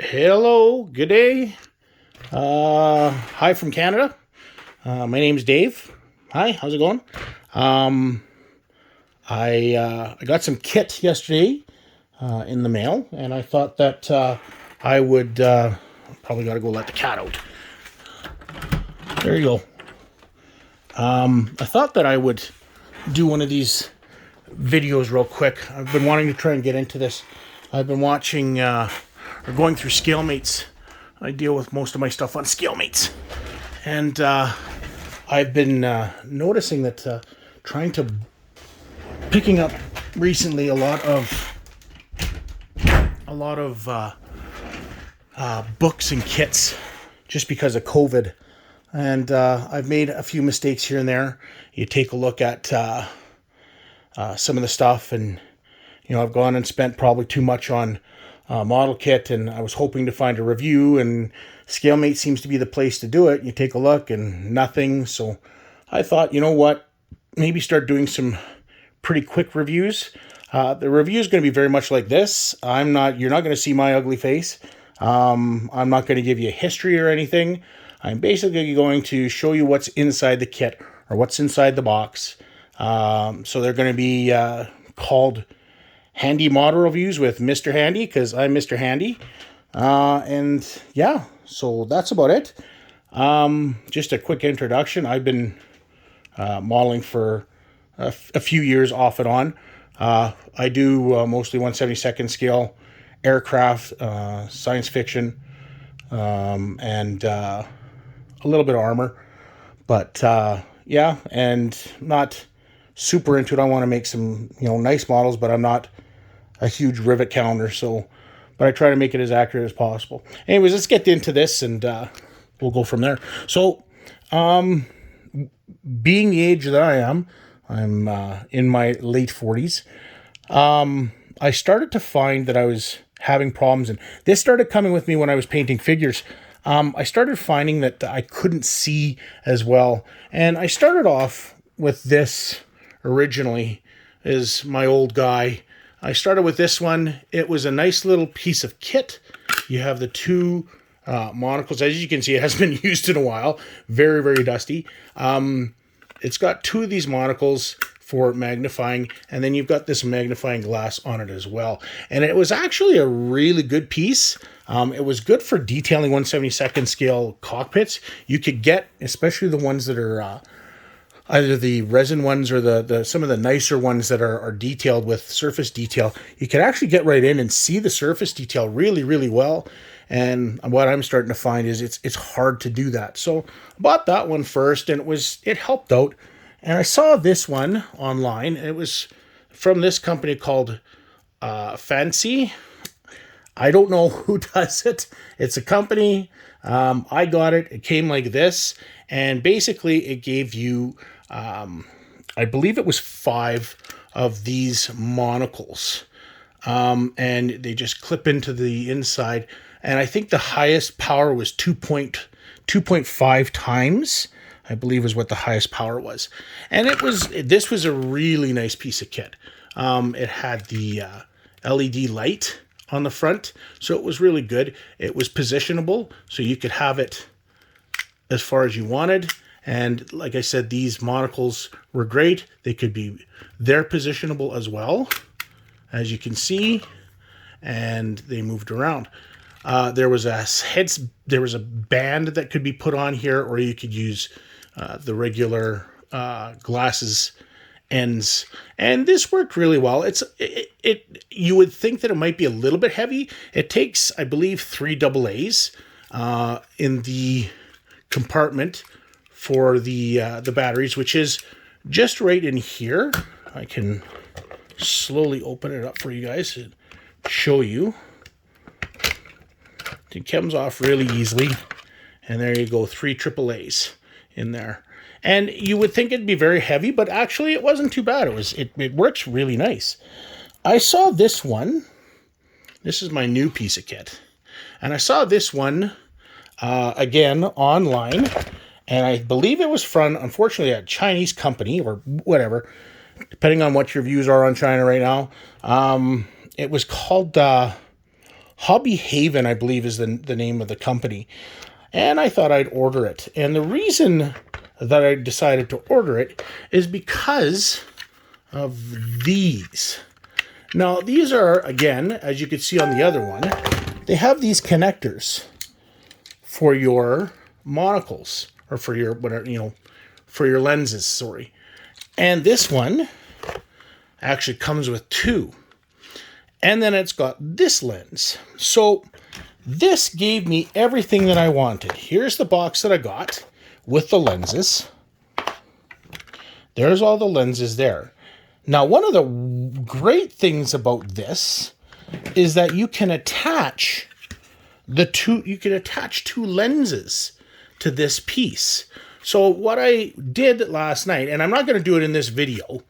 Hello, good day. Hi from Canada. My name's Dave. Hi, how's it going? Um, I got some kit yesterday in the mail, and I thought that I would probably got to go let the cat out. There you go. I thought that I would do one of these videos real quick. I've been wanting to try and get into this. I've been watching or going through ScaleMates. I deal with most of my stuff on ScaleMates, and I've been noticing that trying to picking up recently a lot of books and kits just because of COVID, and I've made a few mistakes here and there. You take a look at some of the stuff, and I've gone and spent probably too much on model kit, and I was hoping to find a review, and ScaleMate seems to be the place to do it. You take a look and nothing. So I thought, you know what, maybe start doing some pretty quick reviews. The review is going to be very much like this. You're not going to see my ugly face. I'm not going to give you a history or anything. I'm basically going to show you what's inside the kit or what's inside the box. So they're going to be called Handy Model Reviews with Mr. Handy, because I'm Mr. Handy. And yeah, so that's about it. Just a quick introduction. I've been modeling for a few years off and on. I do mostly 1/72nd scale aircraft, science fiction, and a little bit of armor. But yeah, and not super into it. I want to make some nice models, but I'm not a huge rivet counter, but I try to make it as accurate as possible. Anyways, let's get into this, and we'll go from there. So, being the age that I am, I'm in my late 40s. I started to find that I was having problems, and this started coming with me when I was painting figures. I started finding that I couldn't see as well, and I started off with this originally as my old guy. I started with this one. It was a nice little piece of kit. You have the two monocles. As you can see, it hasn't been used in a while. Very, very dusty. It's got two of these monocles for magnifying, and then you've got this magnifying glass on it as well. And it was actually a really good piece. It was good for detailing 1/72nd scale cockpits. You could get, especially the ones that are either the resin ones or the some of the nicer ones that are detailed with surface detail, you can actually get right in and see the surface detail really, really well. And what I'm starting to find is it's hard to do that. So I bought that one first, and it helped out. And I saw this one online. It was from this company called Fancy. I don't know who does it. It's a company. I got it. It came like this, and basically it gave you I believe it was 5 of these monocles, and they just clip into the inside. And I think the highest power was 2.5 times, I believe is what the highest power was. And this was a really nice piece of kit. It had the LED light on the front, so it was really good. It was positionable, so you could have it as far as you wanted. And like I said, these monocles were great. They're positionable as well, as you can see, and they moved around. There was a band that could be put on here, or you could use the regular glasses ends, and this worked really well. You would think that it might be a little bit heavy. It takes, I believe, 3 AA's in the compartment for the batteries, which is just right in here. I can slowly open it up for you guys and show you. It comes off really easily, and there you go, 3 AA's in there. And you would think it'd be very heavy, but actually it wasn't too bad. It works really nice. I saw this one. This is my new piece of kit, and I saw this one again online. And I believe it was from, unfortunately, a Chinese company or whatever, depending on what your views are on China right now. It was called Hobby Haven, I believe, is the name of the company. And I thought I'd order it. And the reason that I decided to order it is because of these. Now, these are, again, as you can see on the other one, they have these connectors for your monocles, or for your, whatever, for your lenses, sorry. And this one actually comes with two. And then it's got this lens. So this gave me everything that I wanted. Here's the box that I got with the lenses. There's all the lenses there. Now, one of the great things about this is that you can attach two lenses to this piece. So what I did last night, and I'm not going to do it in this video,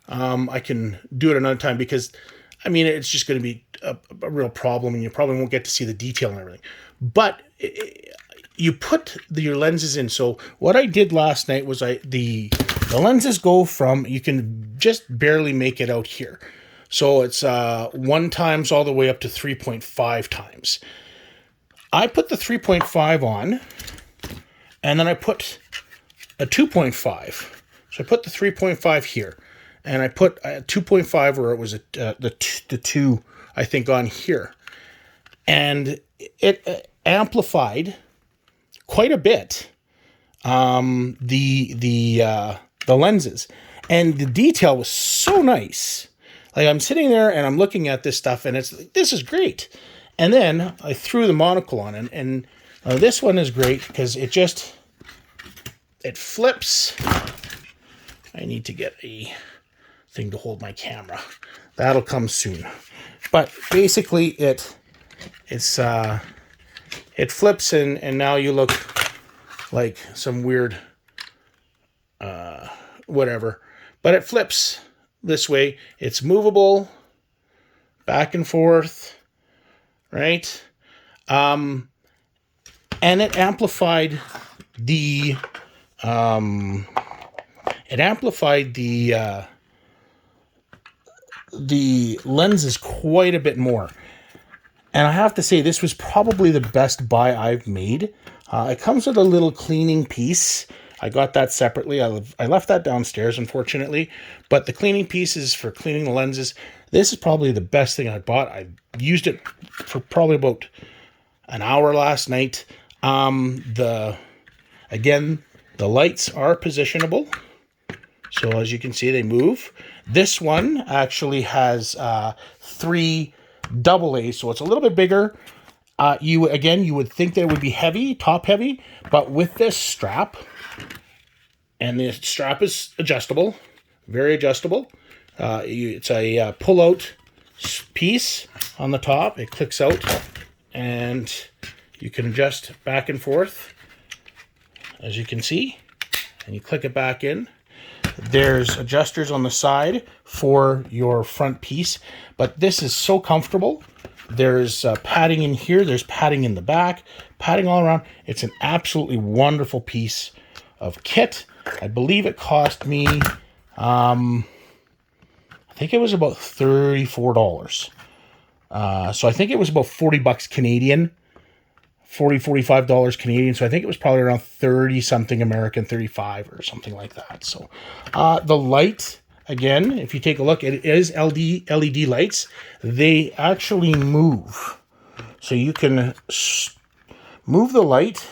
I can do it another time because, I mean, it's just going to be a real problem and you probably won't get to see the detail and everything. But you put your lenses in. So what I did last night was the lenses go from, you can just barely make it out here. So it's 1 times all the way up to 3.5 times. I put the 3.5 on, and then I put a 2.5. So I put the 3.5 here, and I put a 2.5, or it was the 2, I think, on here. And it amplified quite a bit the lenses. And the detail was so nice. Like, I'm sitting there and I'm looking at this stuff, and this is great. And then I threw the monocle on, and this one is great because it flips. I need to get a thing to hold my camera. That'll come soon. But basically it flips, and now you look like some weird whatever. But it flips this way. It's movable back and forth, right? And it amplified the lenses quite a bit more. And I have to say, this was probably the best buy I've made. It comes with a little cleaning piece. I got that separately. I left that downstairs, unfortunately. But the cleaning piece is for cleaning the lenses. This is probably the best thing I bought. I used it for probably about an hour last night. The lights are positionable. So as you can see, they move. This one actually has 3 AA's, so it's a little bit bigger. You would think that it would be heavy, top heavy, but with this strap, and the strap is adjustable, very adjustable. It's a pull-out piece on the top. It clicks out, and you can adjust back and forth, as you can see, and you click it back in. There's adjusters on the side for your front piece, but this is so comfortable. There's padding in here. There's padding in the back, padding all around. It's an absolutely wonderful piece of kit. I believe it cost me, I think it was about $34. So I think it was about $40 Canadian. $45 Canadian. So I think it was probably around 30 something American, 35 or something like that. So the light, again, if you take a look, it is LED lights. They actually move. So you can move the light.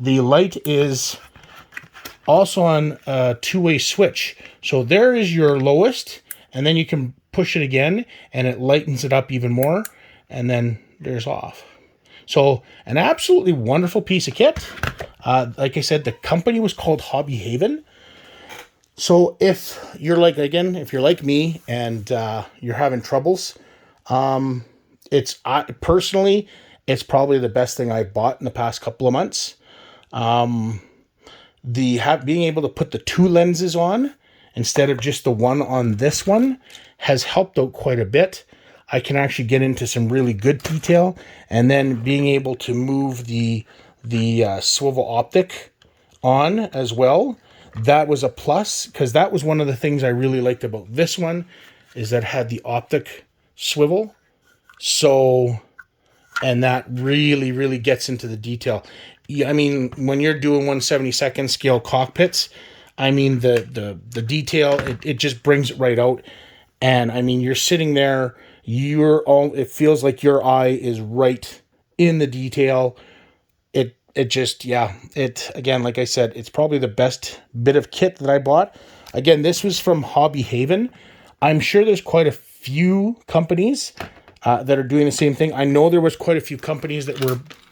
The light is also on a 2-way switch. So there is your lowest, and then you can push it again and it lightens it up even more, and then there's off. So an absolutely wonderful piece of kit. Like I said, the company was called Hobby Haven. So if you're like me and you're having troubles, personally, it's probably the best thing I bought in the past couple of months. Being able to put the 2 lenses on instead of just the one on this one has helped out quite a bit. I can actually get into some really good detail, and then being able to move the swivel optic on as well. That was a plus, because that was one of the things I really liked about this one, is that it had the optic swivel. So, and that really, really gets into the detail. Yeah, I mean, when you're doing 1/72nd scale cockpits, I mean, the detail, it just brings it right out. And I mean, you're sitting there, it feels like your eye is right in the detail. It just, yeah, it, again, like I said, it's probably the best bit of kit that I bought. Again, this was from Hobby Haven. I'm sure there's quite a few companies that are doing the same thing. I know there was quite a few companies that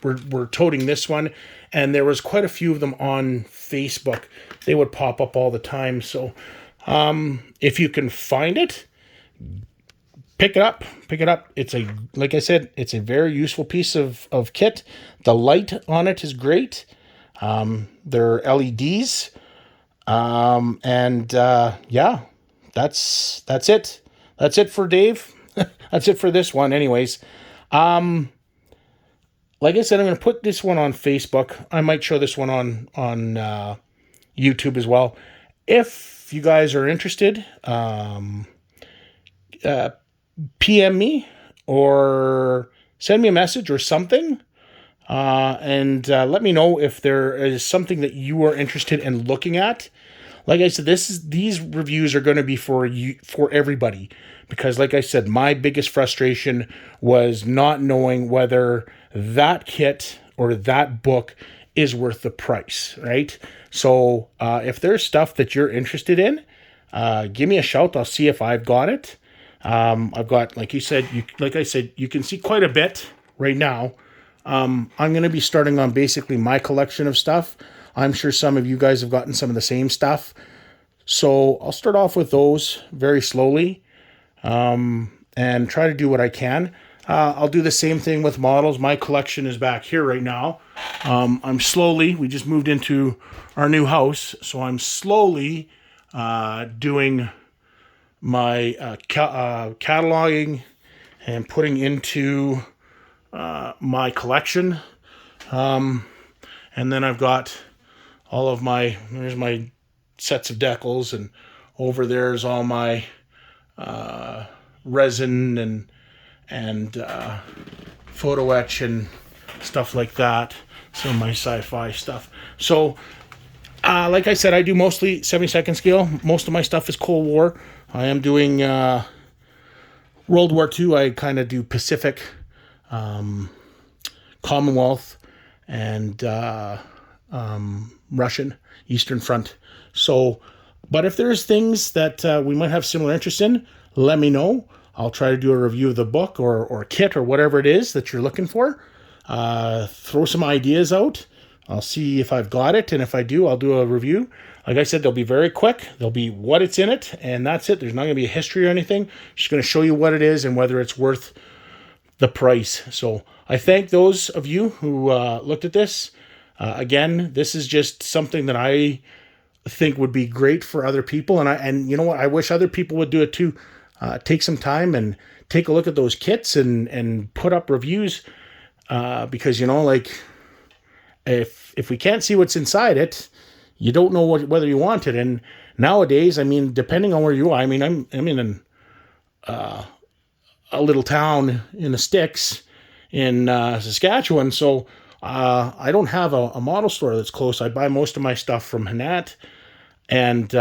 were toting this one, and there was quite a few of them on Facebook. They would pop up all the time. So if you can find it, pick it up. Pick it up. It's a, like I said, it's a very useful piece of kit. The light on it is great. They're LEDs. Yeah, that's it. That's it for Dave. That's it for this one, anyways. Like I said, I'm going to put this one on Facebook. I might show this one on YouTube as well. If you guys are interested, PM me or send me a message or something, and let me know if there is something that you are interested in looking at. Like I said, these reviews are going to be for you, for everybody, because like I said, my biggest frustration was not knowing whether that kit or that book is worth the price, right? So if there's stuff that you're interested in, give me a shout. I'll see if I've got it. I've got, like I said, you can see quite a bit right now. I'm going to be starting on basically my collection of stuff. I'm sure some of you guys have gotten some of the same stuff. So I'll start off with those very slowly, and try to do what I can. I'll do the same thing with models. My collection is back here right now. We just moved into our new house, so I'm slowly doing my cataloging and putting into my collection. And then I've got all of there's my sets of decals, and over there's all my resin and photo etch and stuff like that. Some of my sci-fi stuff. So, like I said, I do mostly 72nd scale. Most of my stuff is Cold War. I am doing World War II. I kind of do Pacific, Commonwealth, and Russian Eastern Front. So, but if there's things that we might have similar interest in, let me know. I'll try to do a review of the book or kit or whatever it is that you're looking for. Throw some ideas out. I'll see if I've got it, and if I do, I'll do a review. Like I said, they'll be very quick. They'll be what it's in it, and that's it. There's not going to be a history or anything. Just going to show you what it is and whether it's worth the price. So I thank those of you who looked at this. Again, this is just something that I think would be great for other people, and you know what? I wish other people would do it too. Take some time and take a look at those kits and put up reviews, because like if we can't see what's inside it, you don't know whether you want it. And nowadays, I mean, depending on where you are, I mean, I'm in a little town in the sticks in Saskatchewan, so I don't have a model store that's close. I buy most of my stuff from Hanat, and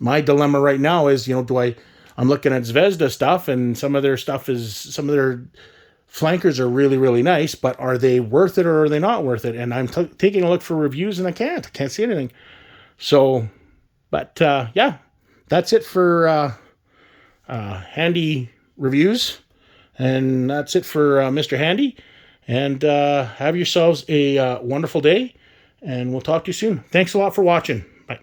my dilemma right now is, I'm looking at Zvezda stuff, and some of their flankers are really, really nice, but are they worth it or are they not worth it? And I'm taking a look for reviews, and I can't see anything. So, but yeah, that's it for Handy Reviews, and that's it for Mr. Handy. And have yourselves a wonderful day, and we'll talk to you soon. Thanks a lot for watching. Bye.